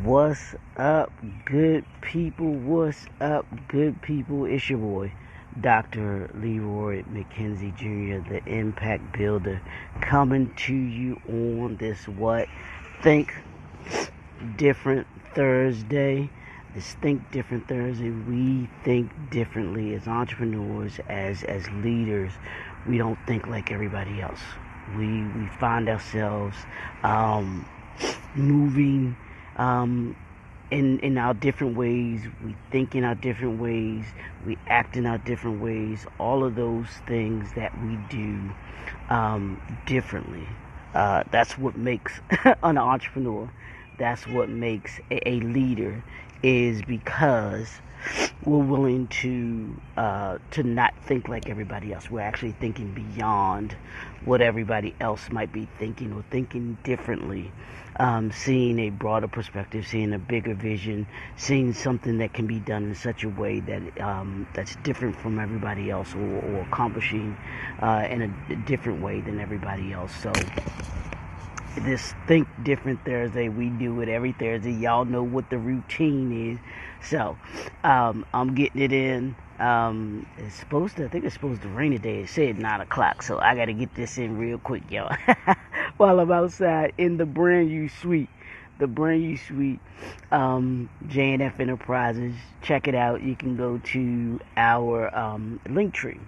What's up, good people? What's up, good people? It's your boy, Dr. Leroy McKenzie Jr., the Impact Builder, coming to you on this Think Different Thursday. This Think Different Thursday, we think differently as entrepreneurs, as leaders. We don't think like everybody else. We find ourselves moving in our different ways. We think in our different ways. We act in our different ways. All of those things that we do differently. That's what makes an entrepreneur. That's what makes a leader, is because we're willing to not think like everybody else. We're actually thinking beyond what everybody else might be thinking, or thinking differently, seeing a broader perspective, seeing a bigger vision, seeing something that can be done in such a way that that's different from everybody else, or accomplishing in a different way than everybody else. So this Think Different Thursday, we do it every Thursday. Y'all know what the routine is. So I'm getting it in. I think it's supposed to rain today. It said 9 o'clock, so I got to get this in real quick, y'all. While I'm outside in the brand new suite. J&F Enterprises. Check it out. You can go to our link tree.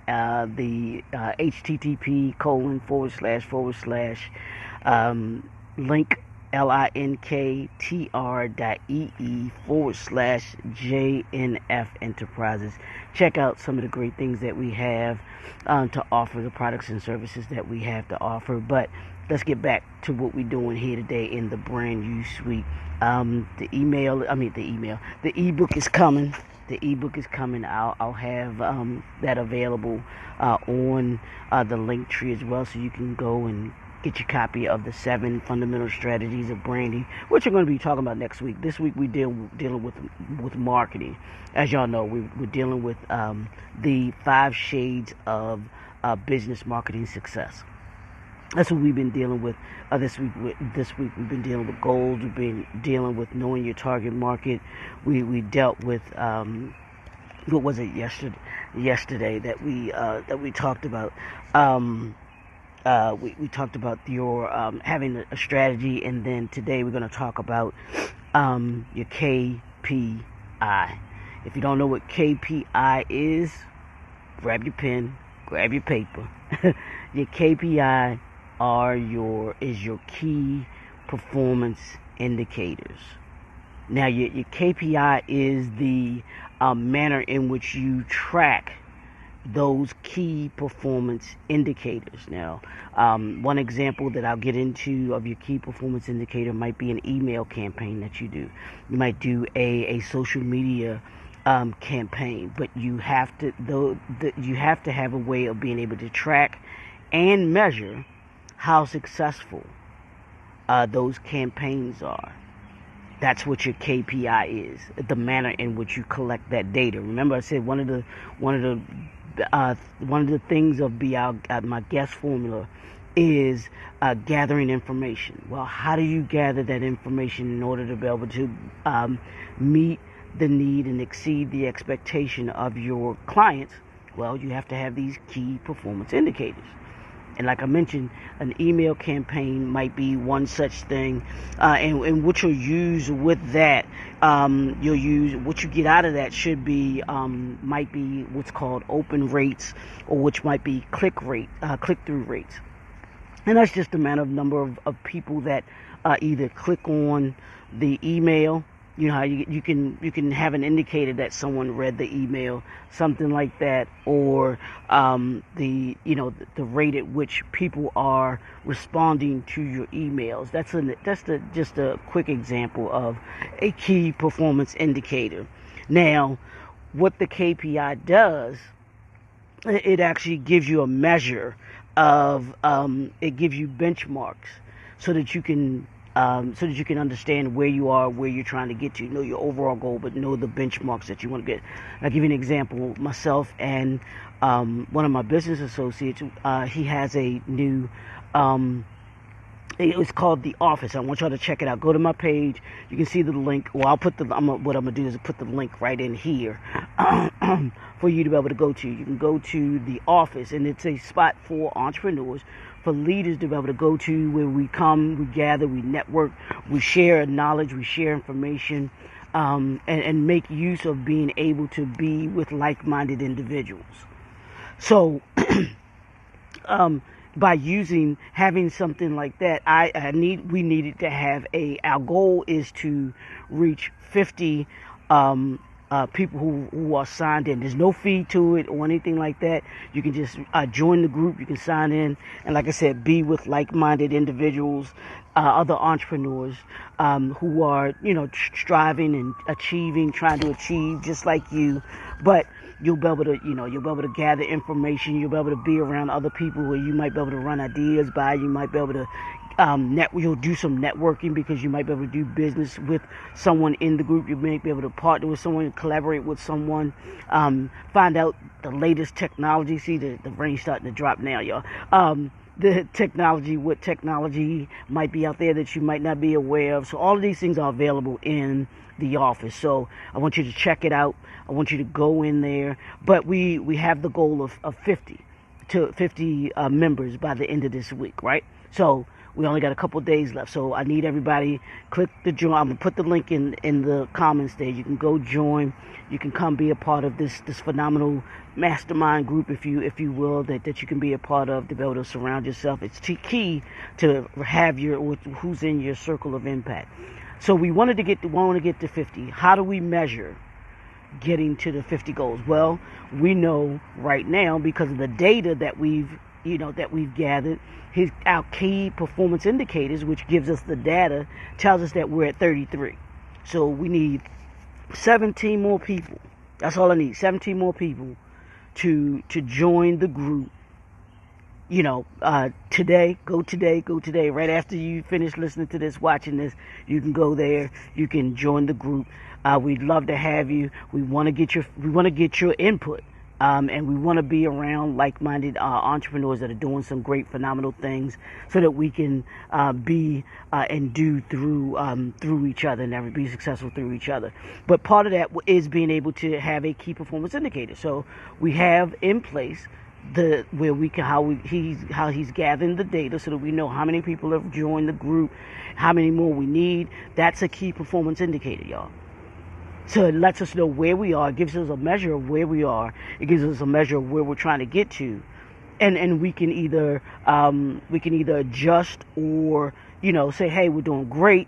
The http:// link linktr.ee/JNF Enterprises. Check out some of the great things that we have to offer, the products and services that we have to offer. But let's get back to what we're doing here today in the brand new suite. The ebook is coming. I'll have that available on the link tree as well, so you can go and get your copy of the 7 fundamental strategies of branding, which we're going to be talking about next week. This week we're dealing with marketing. As y'all know, we're dealing with the 5 shades of business marketing success. That's what we've been dealing with this week. This week we've been dealing with goals. We've been dealing with knowing your target market. We dealt with what was it yesterday that we talked about. We talked about your having a strategy, and then today we're going to talk about your KPI. If you don't know what KPI is, grab your pen, grab your paper. Your KPI is your key performance indicators. Now, your KPI is the manner in which you track those key performance indicators. Now, one example that I'll get into of your key performance indicator might be an email campaign that you do. You might do a social media campaign, but you have to have a way of being able to track and measure how successful those campaigns are. That's what your KPI is, the manner in which you collect that data. Remember, I said one of the things of my guest formula is gathering information. Well, how do you gather that information in order to be able to meet the need and exceed the expectation of your clients? Well, you have to have these key performance indicators. And like I mentioned, an email campaign might be one such thing, and what you'll use with that, you'll use what you get out of that should be might be what's called open rates, or which might be click-through rates, and that's just the number of people that either click on the email. You know how you can have an indicator that someone read the email, something like that, or the rate at which people are responding to your emails. That's just a quick example of a key performance indicator. Now, what the KPI does, it actually gives you a measure of it gives you benchmarks so that you can understand where you are, where you're trying to get to. Know your overall goal, but know the benchmarks that you want to get. I'll give you an example. Myself and one of my business associates, he has a new It's called The Office. I want y'all to check it out. Go to my page. You can see the link. Or I'll put what I'm gonna do is put the link right in here for you to be able to go to. You can go to The Office, and it's a spot for entrepreneurs, for leaders to be able to go to, where we come, we gather, we network, we share knowledge, we share information, and make use of being able to be with like-minded individuals. So, by having something like that, we needed to have our goal is to reach 50 people who are signed in. There's no fee to it or anything like that. You can just join the group. You can sign in, and like I said, be with like-minded individuals, other entrepreneurs who are, striving and trying to achieve just like you. But you'll be able to gather information. You'll be able to be around other people where you might be able to run ideas by. You might be able to you'll do some networking, because you might be able to do business with someone in the group. You may be able to partner with someone, collaborate with someone, find out the latest technology. See, the rain's starting to drop now, y'all. What technology might be out there that you might not be aware of. So all of these things are available in The Office. So I want you to check it out. I want you to go in there. But we have the goal of 50 members by the end of this week, right? So we only got a couple days left. So I need everybody, click the join. I'm going to put the link in the comments there. You can go join. You can come be a part of this phenomenal mastermind group, if you will, that you can be a part of, to be able to surround yourself. It's key to have who's in your circle of impact. So we want to get to 50. How do we measure getting to the 50 goals? Well, we know right now, because of the data that we've gathered, our key performance indicators, which gives us the data, tells us that we're at 33. So we need 17 more people. That's all I need. 17 more people to join the group. Today, go today. Right after you finish listening to this, watching this, you can go there. You can join the group. We'd love to have you. We want to get your input. And we want to be around like-minded entrepreneurs that are doing some great, phenomenal things, so that we can be and do through each other, and be successful through each other. But part of that is being able to have a key performance indicator. So we have in place how he's gathering the data, so that we know how many people have joined the group, how many more we need. That's a key performance indicator, y'all. So it lets us know where we are. It gives us a measure of where we are. It gives us a measure of where we're trying to get to, and we can either adjust, or say, hey, we're doing great,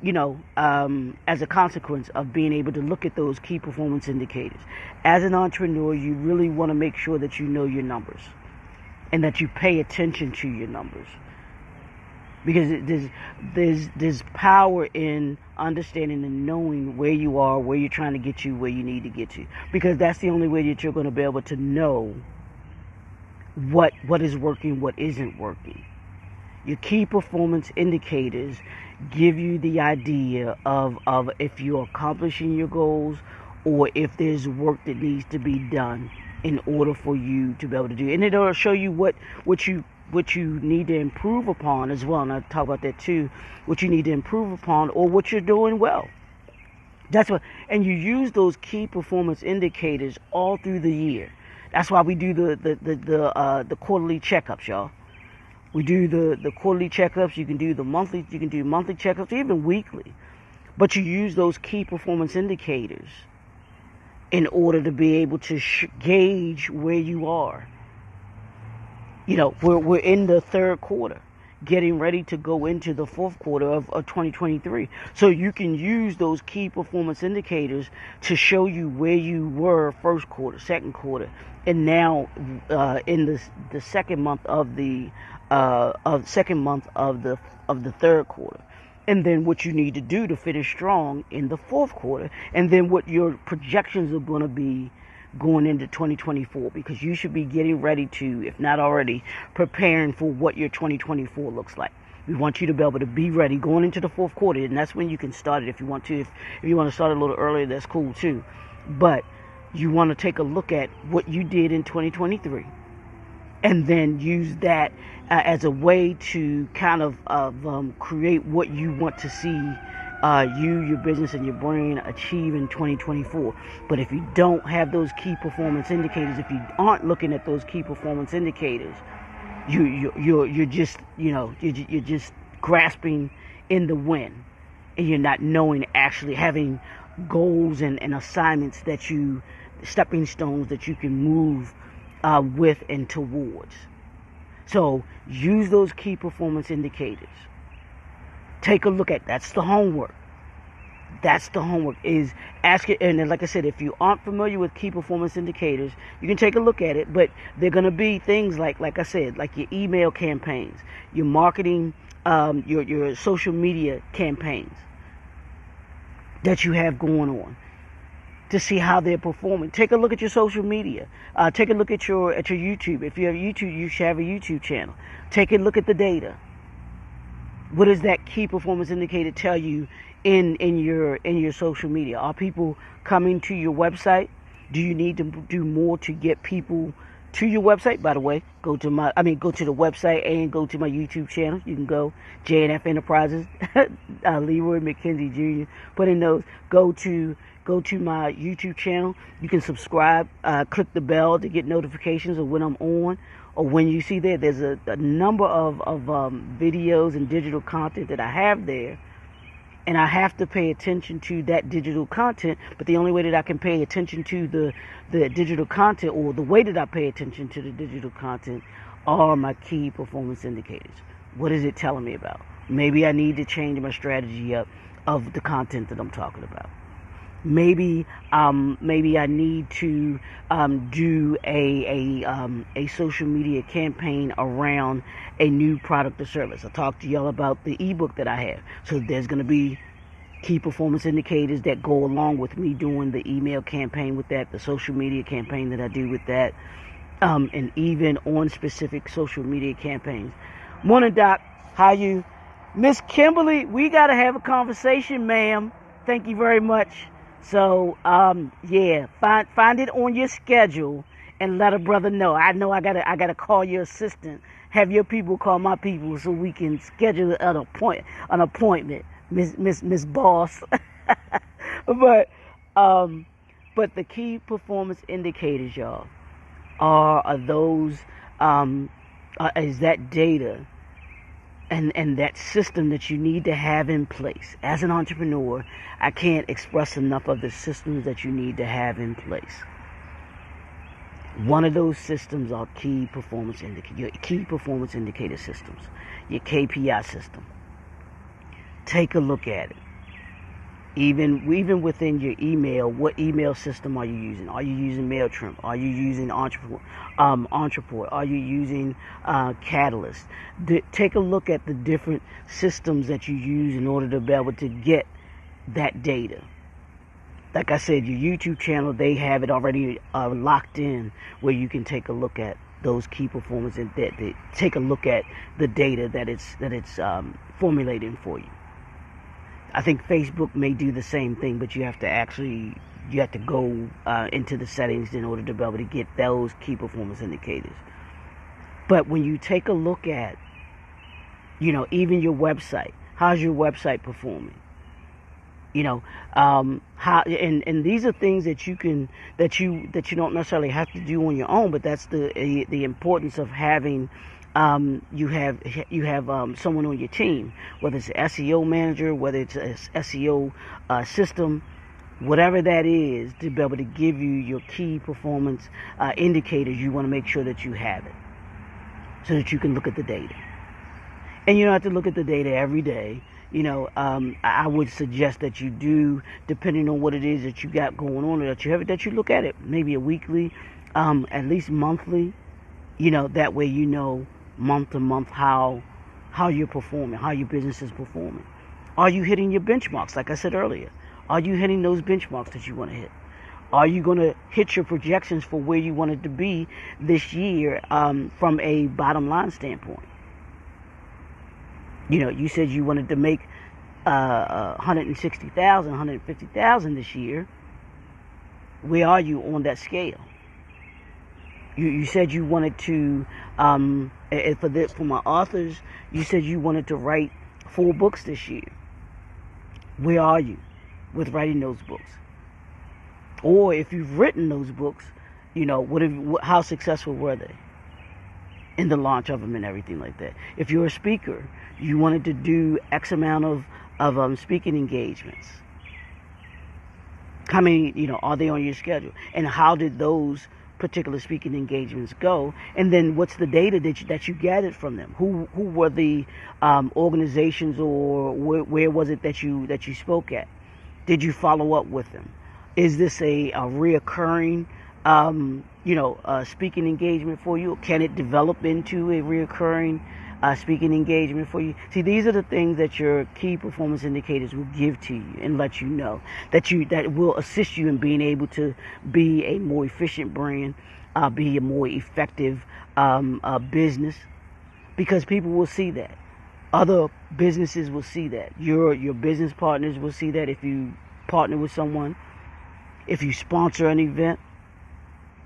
as a consequence of being able to look at those key performance indicators. As an entrepreneur, you really want to make sure that you know your numbers, and that you pay attention to your numbers. Because there's power in understanding and knowing where you are, where you're trying to get to, where you need to get to. Because that's the only way that you're going to be able to know what is working, what isn't working. Your key performance indicators give you the idea of if you're accomplishing your goals, or if there's work that needs to be done in order for you to be able to do it. And it'll show you what you need to improve upon as well. And I'll talk about that too. What you need to improve upon, or what you're doing well. And you use those key performance indicators all through the year. That's why we do the quarterly checkups, y'all. We do the quarterly checkups. You can do monthly checkups, even weekly. But you use those key performance indicators in order to be able to gauge where you are. We're in the third quarter, getting ready to go into the fourth quarter of 2023. So you can use those key performance indicators to show you where you were first quarter, second quarter, and now in the second month of the third quarter. And then what you need to do to finish strong in the fourth quarter, and then what your projections are going to be going into 2024, because you should be getting ready to, if not already, preparing for what your 2024 looks like. We want you to be able to be ready going into the fourth quarter, and that's when you can start it if you want to. If you want to start a little earlier, that's cool too. But you want to take a look at what you did in 2023, and then use that as a way to kind of create what you want to see your business, and your brand achieve in 2024. But if you don't have those key performance indicators, if you aren't looking at those key performance indicators, you're just you're just grasping in the wind, and you're not knowing, actually having goals and assignments that you, stepping stones that you can move with and towards. So use those key performance indicators. Take a look at, that's the homework. That's the homework, is ask it. And then, like I said, if you aren't familiar with key performance indicators, you can take a look at it. But they're going to be things like I said, like your email campaigns, your marketing, your social media campaigns that you have going on, to see how they're performing. Take a look at your social media. Take a look at your YouTube. If you have YouTube, you should have a YouTube channel. Take a look at the data. What does that key performance indicator tell you in your social media? Are people coming to your website? Do you need to do more to get people to your website? By the way, go to the website and go to my YouTube channel. You can go JNF Enterprises, Leroy McKenzie Jr. Put in those. Go to my YouTube channel. You can subscribe. Click the bell to get notifications of when I'm on, or when you see there's a number of videos and digital content that I have there. And I have to pay attention to that digital content, but the only way that I can pay attention to the digital content, or the way that I pay attention to the digital content, are my key performance indicators. What is it telling me about? Maybe I need to change my strategy up of the content that I'm talking about. Maybe I need to do a social media campaign around a new product or service. I talked to y'all about the ebook that I have. So there's going to be key performance indicators that go along with me doing the email campaign with that, the social media campaign that I do with that, and even on specific social media campaigns. Morning, Doc. How you? Miss Kimberly, we got to have a conversation, ma'am. Thank you very much. So, yeah, find it on your schedule and let a brother know. I gotta call your assistant, have your people call my people, so we can schedule an appointment, Miss Boss. But the key performance indicators, y'all, are those, is that data and that system that you need to have in place. As an entrepreneur, I can't express enough of the systems that you need to have in place. One of those systems are your key performance indicator systems, your KPI system. Take a look at it. Even within your email, what email system are you using? Are you using MailChimp? Are you using Entreport? Are you using Catalyst? Take a look at the different systems that you use in order to be able to get that data. Like I said, your YouTube channel, they have it already locked in, where you can take a look at those key performance and take a look at the data that it's formulating for you. I think Facebook may do the same thing, but you have to go into the settings in order to be able to get those key performance indicators. But when you take a look at, even your website, how's your website performing? How, and these are things that you don't necessarily have to do on your own, but that's the importance of having you have someone on your team, whether it's an SEO manager, whether it's an SEO system, whatever that is, to be able to give you your key performance indicators. You want to make sure that you have it, so that you can look at the data. And you don't have to look at the data every day. I would suggest that you do, depending on what it is that you got going on, or that you look at it maybe a weekly, at least monthly. That way month to month how you're performing, how your business is performing. Are you hitting your benchmarks? Like I said earlier, are you hitting those benchmarks that you want to hit? Are you going to hit your projections for where you wanted to be this year from a bottom line standpoint? You said you wanted to make 160,000, 150,000 this year. Where are you on that scale? You said you wanted to, for my authors, you said you wanted to write 4 books this year. Where are you with writing those books? Or if you've written those books, how successful were they in the launch of them and everything like that? If you're a speaker, you wanted to do X amount of speaking engagements. How many, are they on your schedule? And how did those particular speaking engagements go? And then what's the data that you gathered from them? Who were the organizations, or where was it that you spoke at? Did you follow up with them? Is this a reoccurring speaking engagement for you? Can it develop into a reoccurring speaking engagement for you? See, these are the things that your key performance indicators will give to you and let you know that will assist you in being able to be a more efficient brand, be a more effective business, because people will see that. Other businesses will see that. Your business partners will see that if you partner with someone, if you sponsor an event.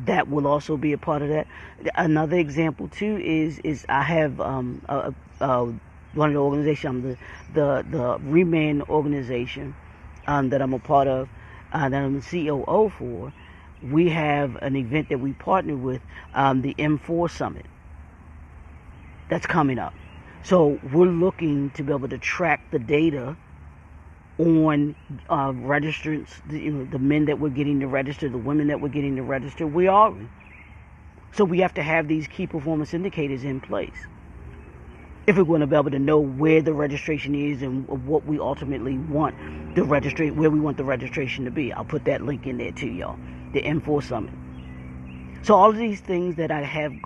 That will also be a part of that. Another example too is I have one of the organizations, the Reman organization that I'm a part of, that I'm the COO for. We have an event that we partner with, the M4 Summit. That's coming up. So we're looking to be able to track the data on registrants, the men that we're getting to register, the women that we're getting to register. We are. So we have to have these key performance indicators in place if we're going to be able to know where the registration is and what we ultimately want where we want the registration to be. I'll put that link in there too, y'all. The M4 Summit. So all of these things that I have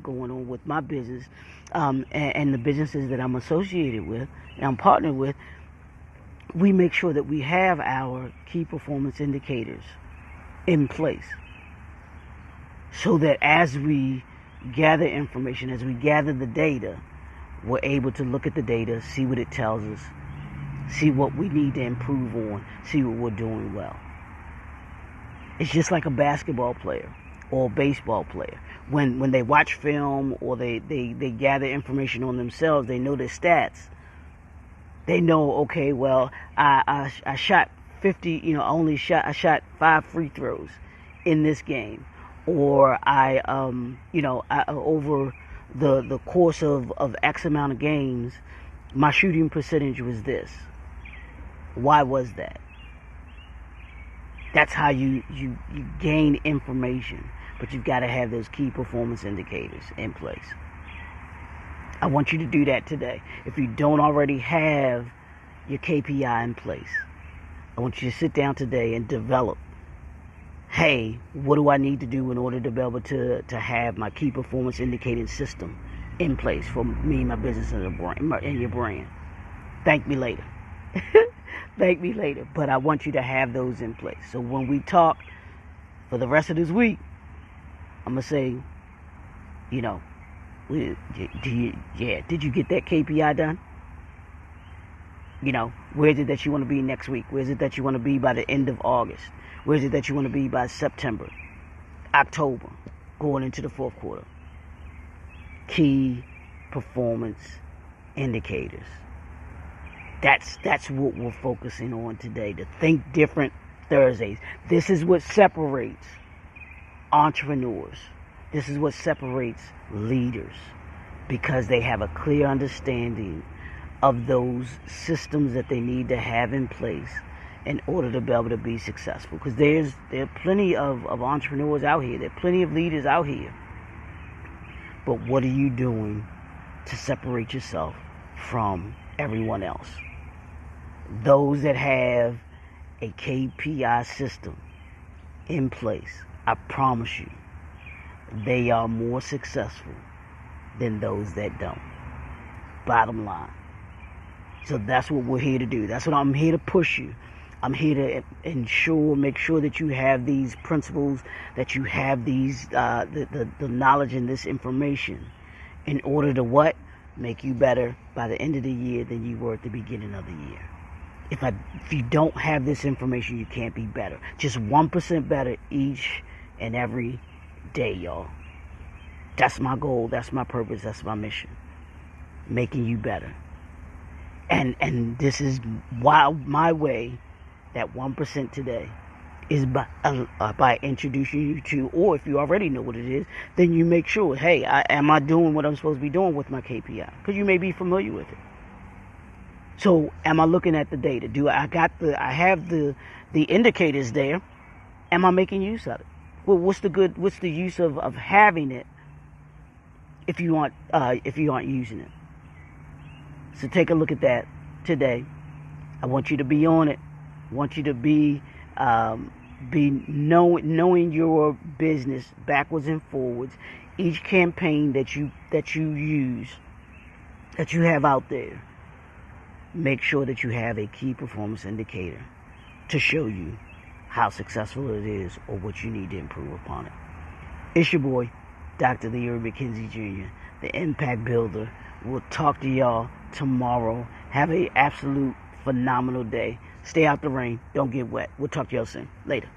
going on with my business, and the businesses that I'm associated with and I'm partnered with, we make sure that we have our key performance indicators in place, so that as we gather information, as we gather the data, we're able to look at the data, see what it tells us, see what we need to improve on, see what we're doing well. It's just like a basketball player or a baseball player. When they watch film or they gather information on themselves, they know their stats. They know, okay, well, I shot 50, I shot 5 free throws in this game, or I over the course of X amount of games, my shooting percentage was this. Why was that? That's how you gain information, but you've got to have those key performance indicators in place. I want you to do that today. If you don't already have your KPI in place, I want you to sit down today and develop, hey, what do I need to do in order to be able to have my key performance indicating system in place for me, my business, and your brand. Thank me later. Thank me later. But I want you to have those in place. So when we talk for the rest of this week, I'm going to say, did you get that KPI done? Where is it that you want to be next week? Where is it that you want to be by the end of August? Where is it that you want to be by September, October, going into the fourth quarter? Key performance indicators. That's what we're focusing on today. The Think Different Thursdays. This is what separates entrepreneurs. This is what separates leaders, because they have a clear understanding of those systems that they need to have in place in order to be able to be successful. Because there are plenty of entrepreneurs out here. There are plenty of leaders out here. But what are you doing to separate yourself from everyone else? Those that have a KPI system in place, I promise you, they are more successful than those that don't. Bottom line. So that's what we're here to do. That's what I'm here to push you. I'm here to make sure that you have these principles, that you have these, the knowledge and this information in order to what? Make you better by the end of the year than you were at the beginning of the year. If you don't have this information, you can't be better. Just 1% better each and every day, y'all. That's my goal. That's my purpose. That's my mission. Making you better. And this is why my way, that 1% today, is by introducing you to, or if you already know what it is, then you make sure, hey, am I doing what I'm supposed to be doing with my KPI? Because you may be familiar with it. So am I looking at the data? I have the indicators there? Am I making use of it? Well, what's the use of having it if you aren't using it? So take a look at that today. I want you to be on it. I want you to be knowing your business backwards and forwards. Each campaign that you use, that you have out there, make sure that you have a key performance indicator to show you how successful it is or what you need to improve upon it. It's your boy, Dr. Leary McKenzie Jr., the Impact Builder. We'll talk to y'all tomorrow. Have an absolute phenomenal day. Stay out the rain. Don't get wet. We'll talk to y'all soon. Later.